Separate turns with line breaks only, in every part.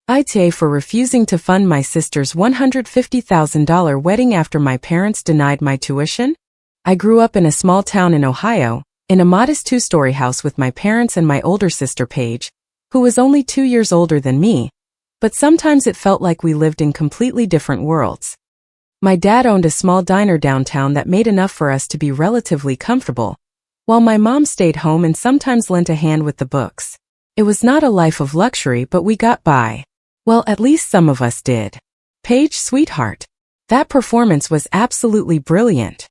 AITA for refusing to fund my sister's $150,000 wedding after my parents denied my tuition? I grew up in a small town in Ohio, in a modest two-story house with my parents and my older sister Paige, who was only 2 years older than me, but sometimes it felt like we lived in completely different worlds. My dad owned a small diner downtown that made enough for us to be relatively comfortable, while my mom stayed home and sometimes lent a hand with the books. It was not a life of luxury, but we got by. Well, at least some of us did. Paige, sweetheart. That performance was absolutely brilliant.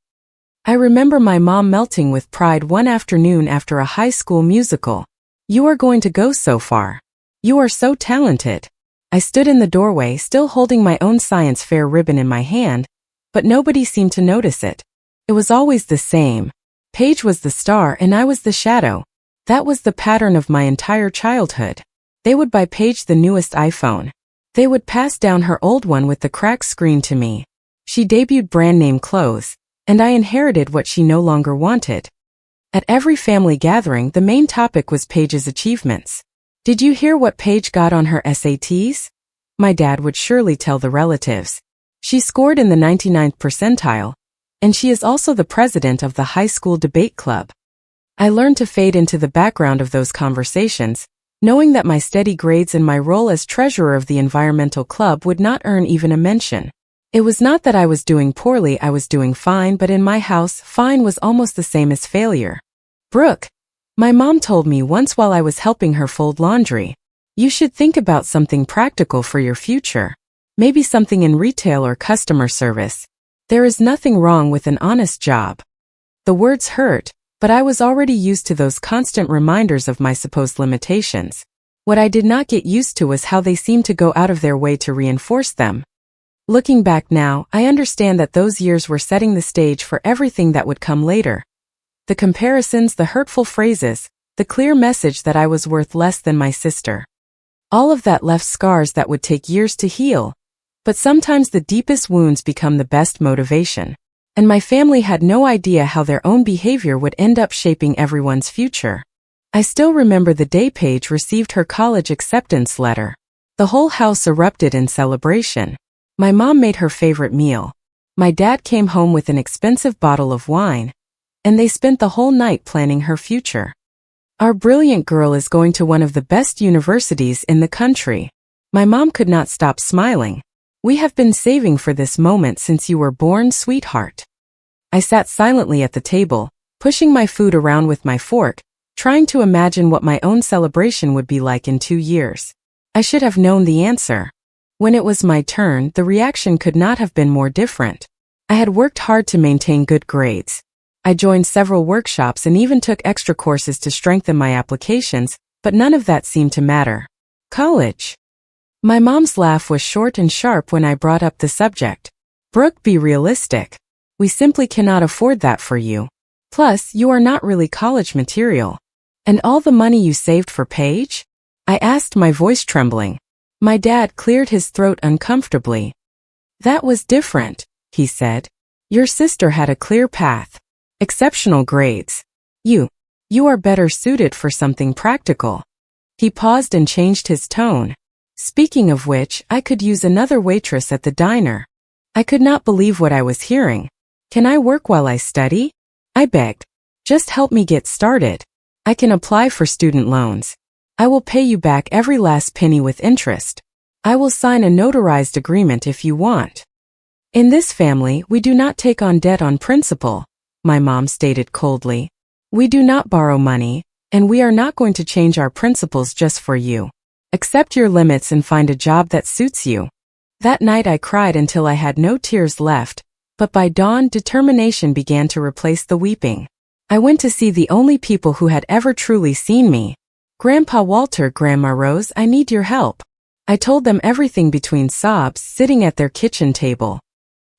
I remember my mom melting with pride one afternoon after a high school musical. You are going to go so far. You are so talented. I stood in the doorway, still holding my own science fair ribbon in my hand, but nobody seemed to notice it. It was always the same. Paige was the star and I was the shadow. That was the pattern of my entire childhood. They would buy Paige the newest iPhone. They would pass down her old one with the cracked screen to me. She debuted brand-name clothes, and I inherited what she no longer wanted. At every family gathering, the main topic was Paige's achievements. Did you hear what Paige got on her SATs? My dad would surely tell the relatives. She scored in the 99th percentile, and she is also the president of the high school debate club. I learned to fade into the background of those conversations, knowing that my steady grades and my role as treasurer of the environmental club would not earn even a mention. It was not that I was doing poorly, I was doing fine, but in my house, fine was almost the same as failure. Brooke, my mom told me once while I was helping her fold laundry, you should think about something practical for your future. Maybe something in retail or customer service. There is nothing wrong with an honest job. The words hurt, but I was already used to those constant reminders of my supposed limitations. What I did not get used to was how they seemed to go out of their way to reinforce them. Looking back now, I understand that those years were setting the stage for everything that would come later. The comparisons, the hurtful phrases, the clear message that I was worth less than my sister. All of that left scars that would take years to heal, but sometimes the deepest wounds become the best motivation. And my family had no idea how their own behavior would end up shaping everyone's future. I still remember the day Paige received her college acceptance letter. The whole house erupted in celebration. My mom made her favorite meal. My dad came home with an expensive bottle of wine, and they spent the whole night planning her future. Our brilliant girl is going to one of the best universities in the country. My mom could not stop smiling. We have been saving for this moment since you were born, sweetheart. I sat silently at the table, pushing my food around with my fork, trying to imagine what my own celebration would be like in 2 years. I should have known the answer. When it was my turn, the reaction could not have been more different. I had worked hard to maintain good grades. I joined several workshops and even took extra courses to strengthen my applications, but none of that seemed to matter. College. My mom's laugh was short and sharp when I brought up the subject. Brooke, be realistic. We simply cannot afford that for you. Plus, you are not really college material. And all the money you saved for Paige? I asked, my voice trembling. My dad cleared his throat uncomfortably. That was different, he said. Your sister had a clear path. Exceptional grades. You are better suited for something practical. He paused and changed his tone. Speaking of which, I could use another waitress at the diner. I could not believe what I was hearing. Can I work while I study? I begged. Just help me get started. I can apply for student loans. I will pay you back every last penny with interest. I will sign a notarized agreement if you want. In this family, we do not take on debt on principle, my mom stated coldly. We do not borrow money, and we are not going to change our principles just for you. Accept your limits and find a job that suits you. That night I cried until I had no tears left, but by dawn determination began to replace the weeping. I went to see the only people who had ever truly seen me. Grandpa Walter, Grandma Rose, I need your help. I told them everything between sobs, sitting at their kitchen table.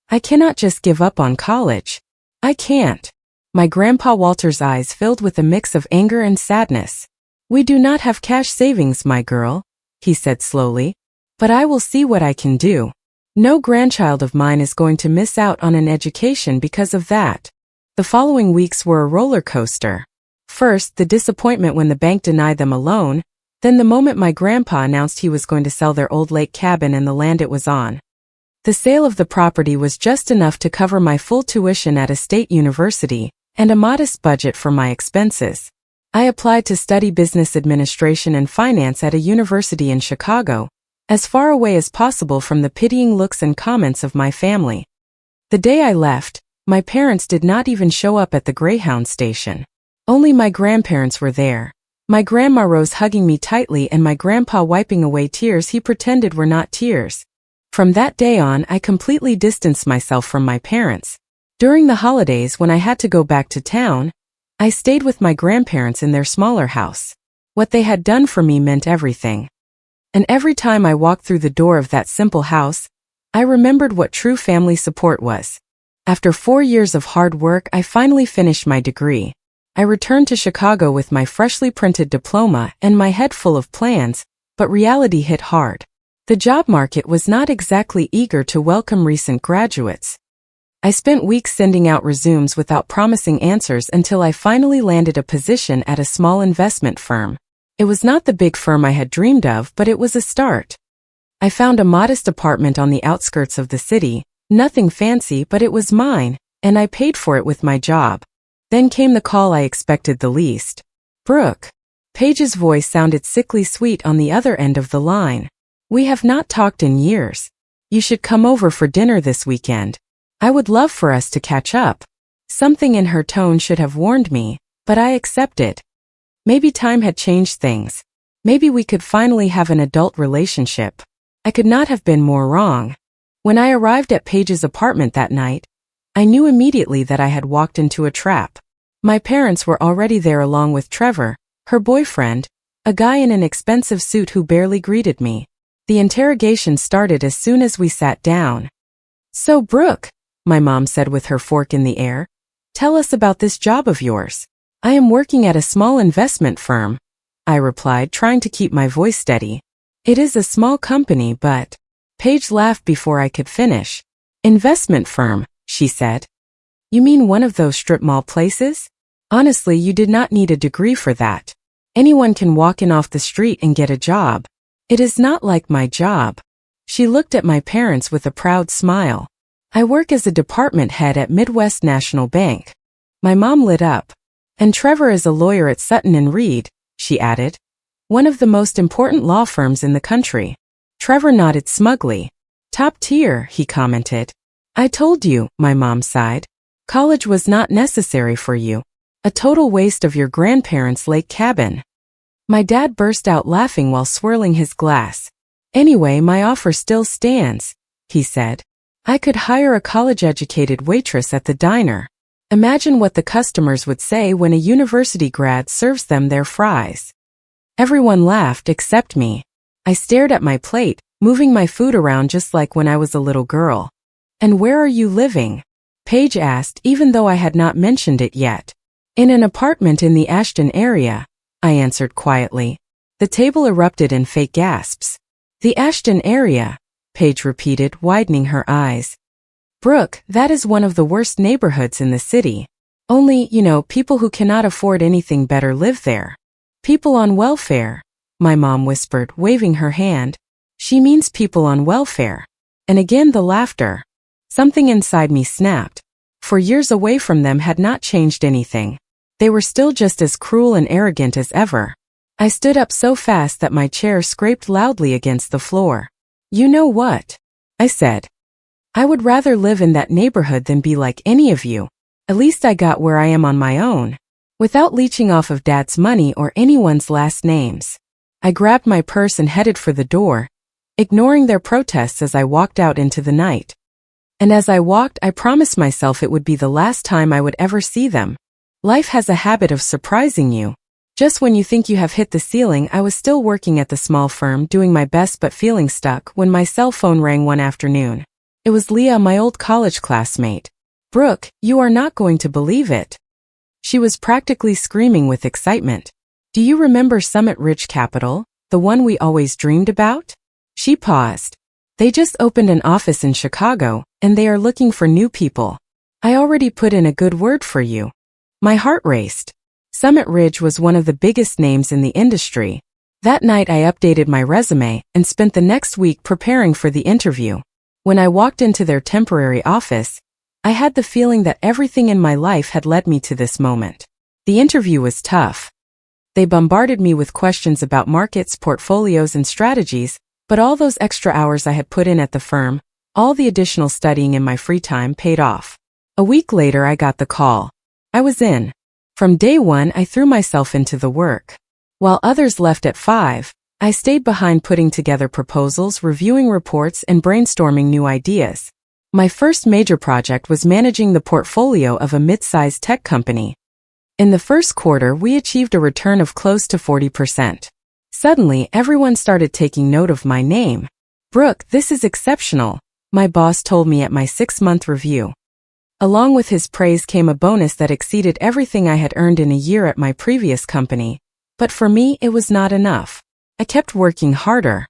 I cannot just give up on college. I can't. My Grandpa Walter's eyes filled with a mix of anger and sadness. We do not have cash savings, my girl, he said slowly, but I will see what I can do. No grandchild of mine is going to miss out on an education because of that. The following weeks were a roller coaster. First, the disappointment when the bank denied them a loan, Then the moment my grandpa announced he was going to sell their old lake cabin and the land it was on. The sale of the property was just enough to cover my full tuition at a state university and a modest budget for my expenses. I applied to study business administration and finance at a university in Chicago, as far away as possible from the pitying looks and comments of my family. The day I left, my parents did not even show up at the Greyhound station. Only my grandparents were there. My grandma rose hugging me tightly and my grandpa wiping away tears he pretended were not tears. From that day on, I completely distanced myself from my parents. During the holidays when I had to go back to town, I stayed with my grandparents in their smaller house. What they had done for me meant everything. And every time I walked through the door of that simple house, I remembered what true family support was. After 4 years of hard work, I finally finished my degree. I returned to Chicago with my freshly printed diploma and my head full of plans, but reality hit hard. The job market was not exactly eager to welcome recent graduates. I spent weeks sending out resumes without promising answers until I finally landed a position at a small investment firm. It was not the big firm I had dreamed of, but it was a start. I found a modest apartment on the outskirts of the city, nothing fancy, but it was mine, and I paid for it with my job. Then came the call I expected the least. "Brooke." Paige's voice sounded sickly sweet on the other end of the line. "We have not talked in years. You should come over for dinner this weekend. I would love for us to catch up." Something in her tone should have warned me, but I accepted. Maybe time had changed things. Maybe we could finally have an adult relationship. I could not have been more wrong. When I arrived at Paige's apartment that night, I knew immediately that I had walked into a trap. My parents were already there along with Trevor, her boyfriend, a guy in an expensive suit who barely greeted me. The interrogation started as soon as we sat down. "So Brooke," my mom said with her fork in the air, "tell us about this job of yours." "I am working at a small investment firm," I replied, trying to keep my voice steady. "It is a small company, but—" Paige laughed before I could finish. "Investment firm," she said. "You mean one of those strip mall places? Honestly, you did not need a degree for that. Anyone can walk in off the street and get a job. It is not like my job." She looked at my parents with a proud smile. "I work as a department head at Midwest National Bank." My mom lit up. "And Trevor is a lawyer at Sutton and Reed," she added. "One of the most important law firms in the country." Trevor nodded smugly. "Top tier," he commented. "I told you," my mom sighed. "College was not necessary for you. A total waste of your grandparents' lake cabin." My dad burst out laughing while swirling his glass. "Anyway, my offer still stands," he said. "I could hire a college-educated waitress at the diner. Imagine what the customers would say when a university grad serves them their fries." Everyone laughed except me. I stared at my plate, moving my food around just like when I was a little girl. "And where are you living?" Paige asked, even though I had not mentioned it yet. "In an apartment in the Ashton area," I answered quietly. The table erupted in fake gasps. "The Ashton area," Paige repeated, widening her eyes. "Brooke, that is one of the worst neighborhoods in the city. Only, people who cannot afford anything better live there. People on welfare," my mom whispered, waving her hand. "She means people on welfare." And again the laughter. Something inside me snapped. 4 years away from them had not changed anything. They were still just as cruel and arrogant as ever. I stood up so fast that my chair scraped loudly against the floor. "You know what?" I said. "I would rather live in that neighborhood than be like any of you. At least I got where I am on my own, without leeching off of Dad's money or anyone's last names." I grabbed my purse and headed for the door, ignoring their protests as I walked out into the night. And as I walked, I promised myself it would be the last time I would ever see them. Life has a habit of surprising you. Just when you think you have hit the ceiling, I was still working at the small firm, doing my best but feeling stuck, when my cell phone rang one afternoon. It was Leah, my old college classmate. "Brooke, you are not going to believe it." She was practically screaming with excitement. "Do you remember Summit Ridge Capital, the one we always dreamed about?" She paused. "They just opened an office in Chicago, and they are looking for new people. I already put in a good word for you." My heart raced. Summit Ridge was one of the biggest names in the industry. That night I updated my resume and spent the next week preparing for the interview. When I walked into their temporary office, I had the feeling that everything in my life had led me to this moment. The interview was tough. They bombarded me with questions about markets, portfolios, and strategies, but all those extra hours I had put in at the firm, all the additional studying in my free time paid off. A week later I got the call. I was in. From day one I threw myself into the work. While others left at 5, I stayed behind putting together proposals, reviewing reports, and brainstorming new ideas. My first major project was managing the portfolio of a mid-sized tech company. In the first quarter, we achieved a return of close to 40%. Suddenly, everyone started taking note of my name. "Brooke, this is exceptional," my boss told me at my 6-month review. Along with his praise came a bonus that exceeded everything I had earned in a year at my previous company. But for me, it was not enough. I kept working harder.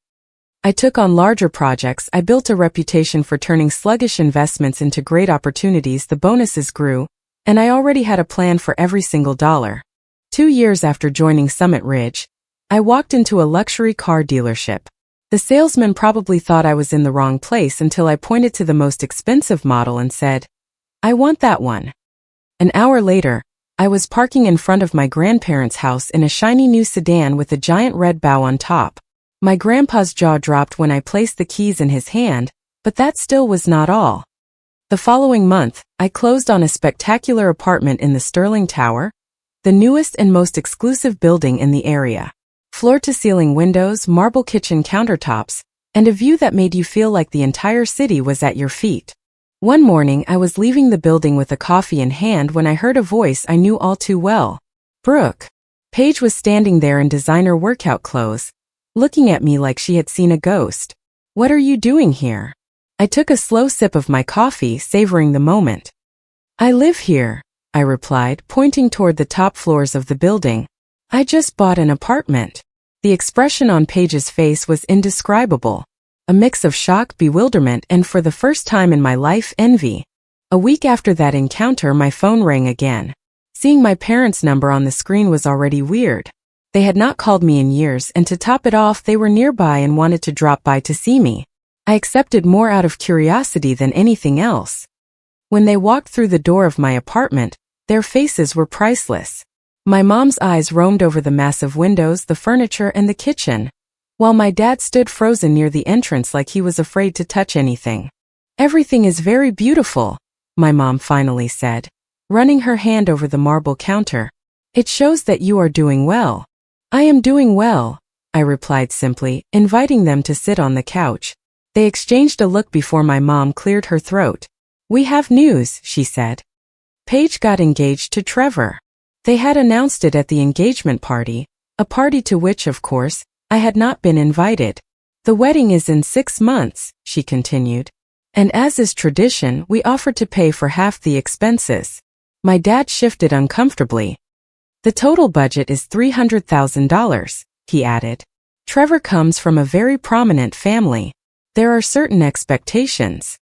I took on larger projects. I built a reputation for turning sluggish investments into great opportunities. The bonuses grew, and I already had a plan for every single dollar. 2 years after joining Summit Ridge, I walked into a luxury car dealership. The salesman probably thought I was in the wrong place until I pointed to the most expensive model and said, "I want that one." An hour later, I was parking in front of my grandparents' house in a shiny new sedan with a giant red bow on top. My grandpa's jaw dropped when I placed the keys in his hand, but that still was not all. The following month, I closed on a spectacular apartment in the Sterling Tower, the newest and most exclusive building in the area. Floor-to-ceiling windows, marble kitchen countertops, and a view that made you feel like the entire city was at your feet. One morning, I was leaving the building with a coffee in hand when I heard a voice I knew all too well. "Brooke." Paige was standing there in designer workout clothes, looking at me like she had seen a ghost. "What are you doing here?" I took a slow sip of my coffee, savoring the moment. "I live here," I replied, pointing toward the top floors of the building. "I just bought an apartment." The expression on Paige's face was indescribable. A mix of shock, bewilderment, and for the first time in my life, envy. A week after that encounter, my phone rang again. Seeing my parents' number on the screen was already weird. They had not called me in years, and to top it off, they were nearby and wanted to drop by to see me. I accepted more out of curiosity than anything else. When they walked through the door of my apartment, their faces were priceless. My mom's eyes roamed over the massive windows, the furniture, and the kitchen, while my dad stood frozen near the entrance like he was afraid to touch anything. "Everything is very beautiful," my mom finally said, running her hand over the marble counter. "It shows that you are doing well." "I am doing well," I replied simply, inviting them to sit on the couch. They exchanged a look before my mom cleared her throat. "We have news," she said. Paige got engaged to Trevor. They had announced it at the engagement party, a party to which, of course, I had not been invited. "The wedding is in 6 months," she continued. "And as is tradition, we offered to pay for half the expenses." My dad shifted uncomfortably. "The total budget is $300,000, he added. "Trevor comes from a very prominent family. There are certain expectations."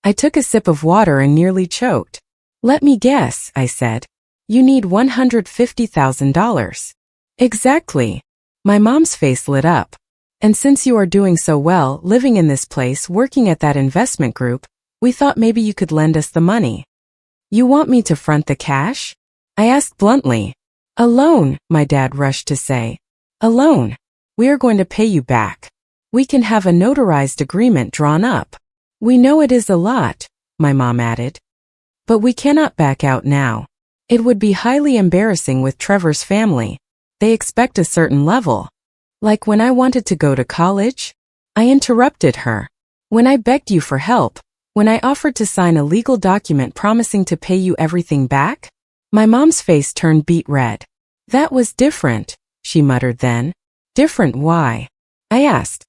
I took a sip of water and nearly choked. "Let me guess," I said. "You need $150,000. "Exactly." My mom's face lit up. "And since you are doing so well, living in this place, working at that investment group, we thought maybe you could lend us the money." "You want me to front the cash?" I asked bluntly. "A loan," my dad rushed to say. "A loan. We are going to pay you back. We can have a notarized agreement drawn up." "We know it is a lot," my mom added. "But we cannot back out now. It would be highly embarrassing with Trevor's family. They expect a certain level." "Like when I wanted to go to college?" I interrupted her. "When I begged you for help? When I offered to sign a legal document promising to pay you everything back?" My mom's face turned beet red. "That was different," she muttered then. "Different why?" I asked.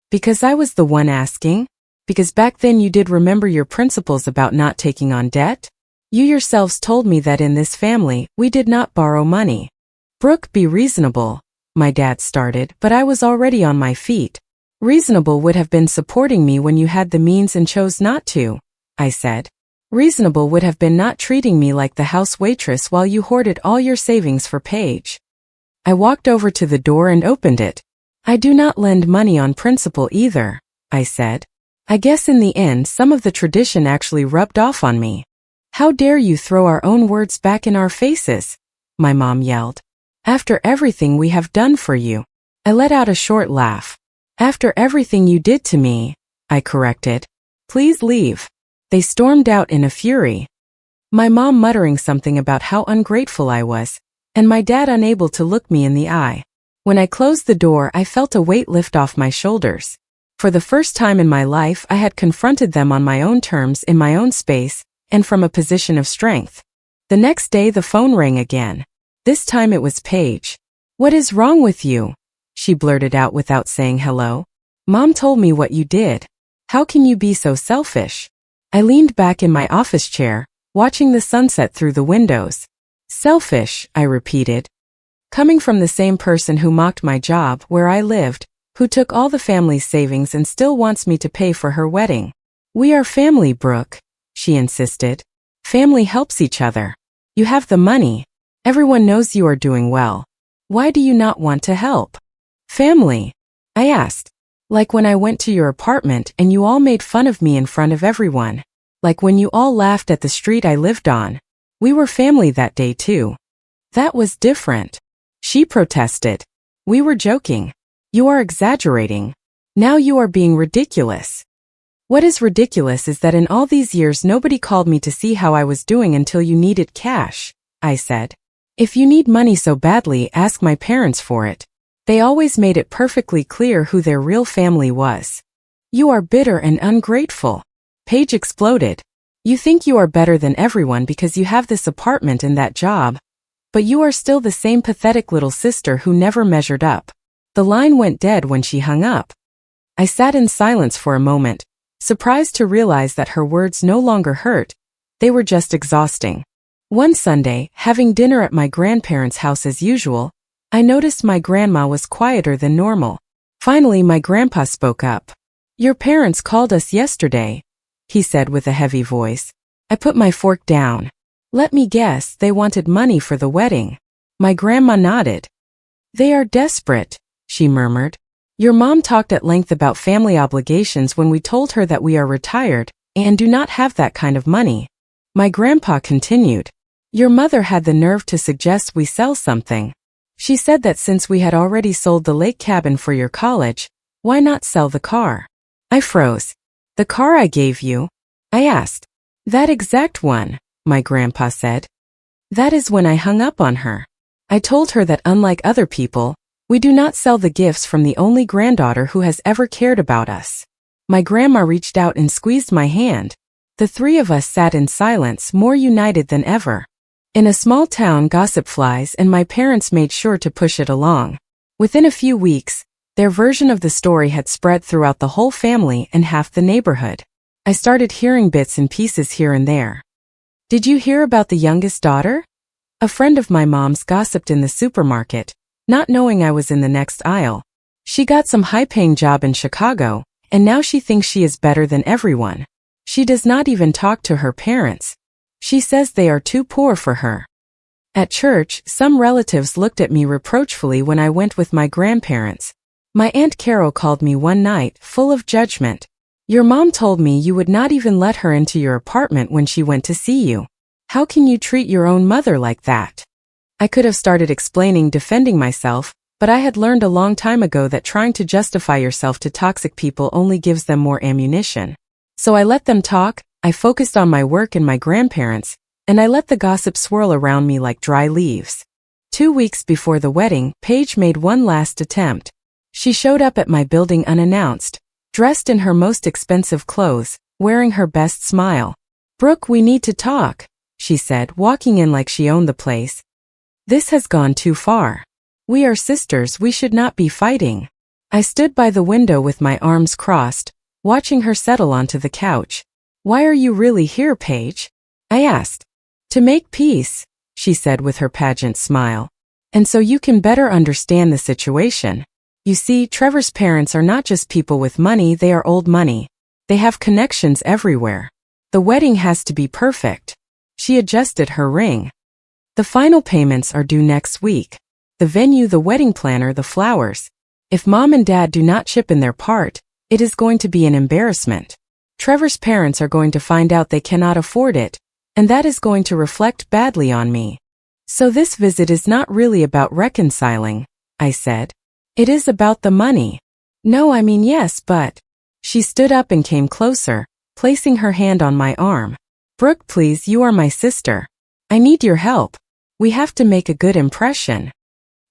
"Because I was the one asking? Because back then you did remember your principles about not taking on debt? You yourselves told me that in this family, we did not borrow money." "Brooke, be reasonable," my dad started, but I was already on my feet. "Reasonable would have been supporting me when you had the means and chose not to," I said. "Reasonable would have been not treating me like the house waitress while you hoarded all your savings for Paige." I walked over to the door and opened it. I do not lend money on principle either, I said. I guess in the end some of the tradition actually rubbed off on me. How dare you throw our own words back in our faces? My mom yelled. After everything we have done for you. I let out a short laugh. After everything you did to me, I corrected. Please leave. They stormed out in a fury. My mom muttering something about how ungrateful I was, and my dad unable to look me in the eye. When I closed the door, I felt a weight lift off my shoulders. For the first time in my life, I had confronted them on my own terms in my own space, and from a position of strength. The next day the phone rang again. This time it was Paige. What is wrong with you? She blurted out without saying hello. Mom told me what you did. How can you be so selfish? I leaned back in my office chair, watching the sunset through the windows. Selfish, I repeated. Coming from the same person who mocked my job where I lived, who took all the family's savings and still wants me to pay for her wedding. We are family, Brooke, she insisted. Family helps each other. You have the money. Everyone knows you are doing well. Why do you not want to help? Family? I asked. Like when I went to your apartment and you all made fun of me in front of everyone. Like when you all laughed at the street I lived on. We were family that day too. That was different. She protested. We were joking. You are exaggerating. Now you are being ridiculous. What is ridiculous is that in all these years nobody called me to see how I was doing until you needed cash, I said. If you need money so badly, ask my parents for it. They always made it perfectly clear who their real family was. You are bitter and ungrateful. Paige exploded. You think you are better than everyone because you have this apartment and that job. But you are still the same pathetic little sister who never measured up. The line went dead when she hung up. I sat in silence for a moment, surprised to realize that her words no longer hurt. They were just exhausting. One Sunday, having dinner at my grandparents' house as usual, I noticed my grandma was quieter than normal. Finally, my grandpa spoke up. Your parents called us yesterday, he said with a heavy voice. I put my fork down. Let me guess, they wanted money for the wedding. My grandma nodded. They are desperate, she murmured. Your mom talked at length about family obligations when we told her that we are retired and do not have that kind of money. My grandpa continued. Your mother had the nerve to suggest we sell something. She said that since we had already sold the lake cabin for your college, why not sell the car? I froze. The car I gave you? I asked. That exact one, my grandpa said. That is when I hung up on her. I told her that unlike other people, we do not sell the gifts from the only granddaughter who has ever cared about us. My grandma reached out and squeezed my hand. The three of us sat in silence, more united than ever. In a small town, gossip flies, and my parents made sure to push it along. Within a few weeks, their version of the story had spread throughout the whole family and half the neighborhood. I started hearing bits and pieces here and there. Did you hear about the youngest daughter? A friend of my mom's gossiped in the supermarket, not knowing I was in the next aisle. She got some high-paying job in Chicago, and now she thinks she is better than everyone. She does not even talk to her parents. She says they are too poor for her. At church, some relatives looked at me reproachfully when I went with my grandparents. My Aunt Carol called me one night, full of judgment. Your mom told me you would not even let her into your apartment when she went to see you. How can you treat your own mother like that? I could have started explaining, defending myself, but I had learned a long time ago that trying to justify yourself to toxic people only gives them more ammunition. So I let them talk. I focused on my work and my grandparents, and I let the gossip swirl around me like dry leaves. 2 weeks before the wedding, Paige made one last attempt. She showed up at my building unannounced, dressed in her most expensive clothes, wearing her best smile. Brooke, we need to talk, she said, walking in like she owned the place. This has gone too far. We are sisters, we should not be fighting. I stood by the window with my arms crossed, watching her settle onto the couch. Why are you really here, Paige? I asked. To make peace, she said with her pageant smile. And so you can better understand the situation. You see, Trevor's parents are not just people with money, they are old money. They have connections everywhere. The wedding has to be perfect. She adjusted her ring. The final payments are due next week. The venue, the wedding planner, the flowers. If Mom and Dad do not chip in their part, it is going to be an embarrassment. Trevor's parents are going to find out they cannot afford it, and that is going to reflect badly on me. So this visit is not really about reconciling, I said. It is about the money. No, I mean yes, but... She stood up and came closer, placing her hand on my arm. Brooke, please, you are my sister. I need your help. We have to make a good impression.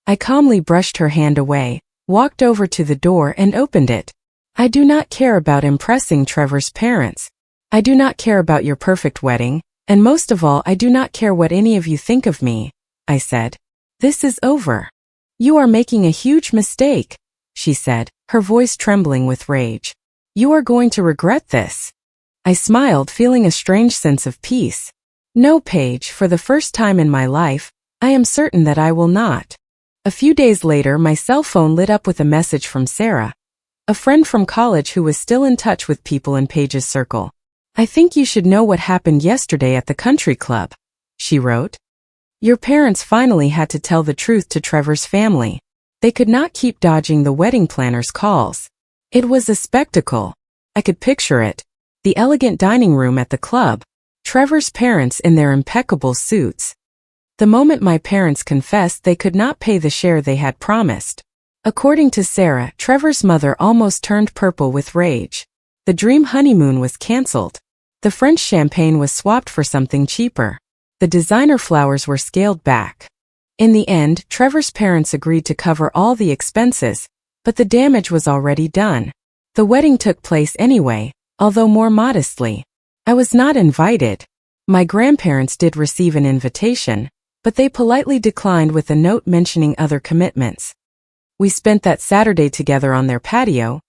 I calmly brushed her hand away, walked over to the door and opened it. I do not care about impressing Trevor's parents. I do not care about your perfect wedding, and most of all, I do not care what any of you think of me, I said. This is over. You are making a huge mistake, she said, her voice trembling with rage. You are going to regret this. I smiled, feeling a strange sense of peace. No, Paige, for the first time in my life, I am certain that I will not. A few days later, my cell phone lit up with a message from Sarah, a friend from college who was still in touch with people in Paige's circle. I think you should know what happened yesterday at the country club, she wrote. Your parents finally had to tell the truth to Trevor's family. They could not keep dodging the wedding planner's calls. It was a spectacle. I could picture it. The elegant dining room at the club. Trevor's parents in their impeccable suits. The moment my parents confessed they could not pay the share they had promised. According to Sarah, Trevor's mother almost turned purple with rage. The dream honeymoon was cancelled. The French champagne was swapped for something cheaper. The designer flowers were scaled back. In the end, Trevor's parents agreed to cover all the expenses, but the damage was already done. The wedding took place anyway, although more modestly. I was not invited. My grandparents did receive an invitation, but they politely declined with a note mentioning other commitments. We spent that Saturday together on their patio,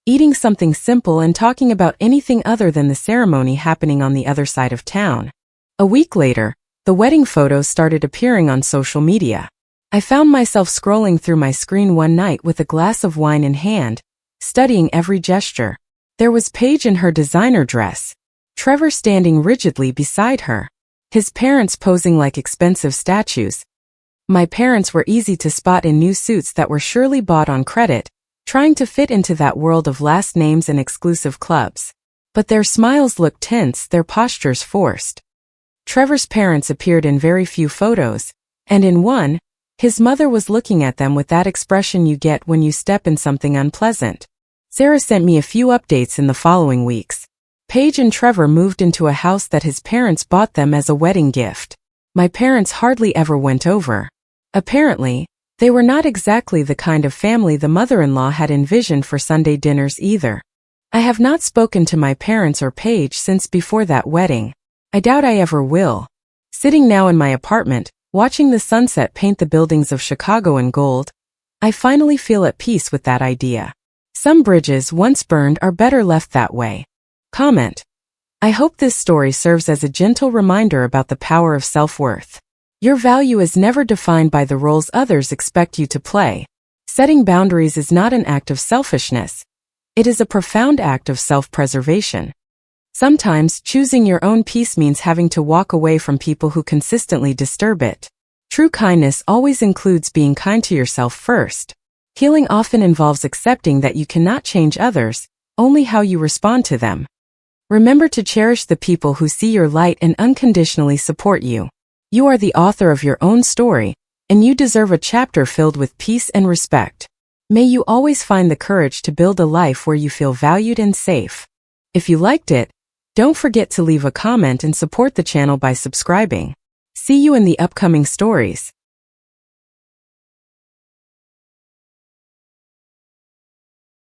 eating something simple and talking about anything other than the ceremony happening on the other side of town. A week later, the wedding photos started appearing on social media. I found myself scrolling through my screen one night with a glass of wine in hand, studying every gesture. There was Paige in her designer dress, Trevor standing rigidly beside her, his parents posing like expensive statues. My parents were easy to spot in new suits that were surely bought on credit, trying to fit into that world of last names and exclusive clubs. But their smiles looked tense, their postures forced. Trevor's parents appeared in very few photos, and in one, his mother was looking at them with that expression you get when you step in something unpleasant. Sarah sent me a few updates in the following weeks. Paige and Trevor moved into a house that his parents bought them as a wedding gift. My parents hardly ever went over. Apparently, they were not exactly the kind of family the mother-in-law had envisioned for Sunday dinners either. I have not spoken to my parents or Paige since before that wedding. I doubt I ever will. Sitting now in my apartment, watching the sunset paint the buildings of Chicago in gold, I finally feel at peace with that idea. Some bridges once burned are better left that way. Comment. I hope this story serves as a gentle reminder about the power of self-worth. Your value is never defined by the roles others expect you to play. Setting boundaries is not an act of selfishness. It is a profound act of self-preservation. Sometimes, choosing your own peace means having to walk away from people who consistently disturb it. True kindness always includes being kind to yourself first. Healing often involves accepting that you cannot change others, only how you respond to them. Remember to cherish the people who see your light and unconditionally support you. You are the author of your own story, and you deserve a chapter filled with peace and respect. May you always find the courage to build a life where you feel valued and safe. If you liked it, don't forget to leave a comment and support the channel by subscribing. See you in the upcoming stories.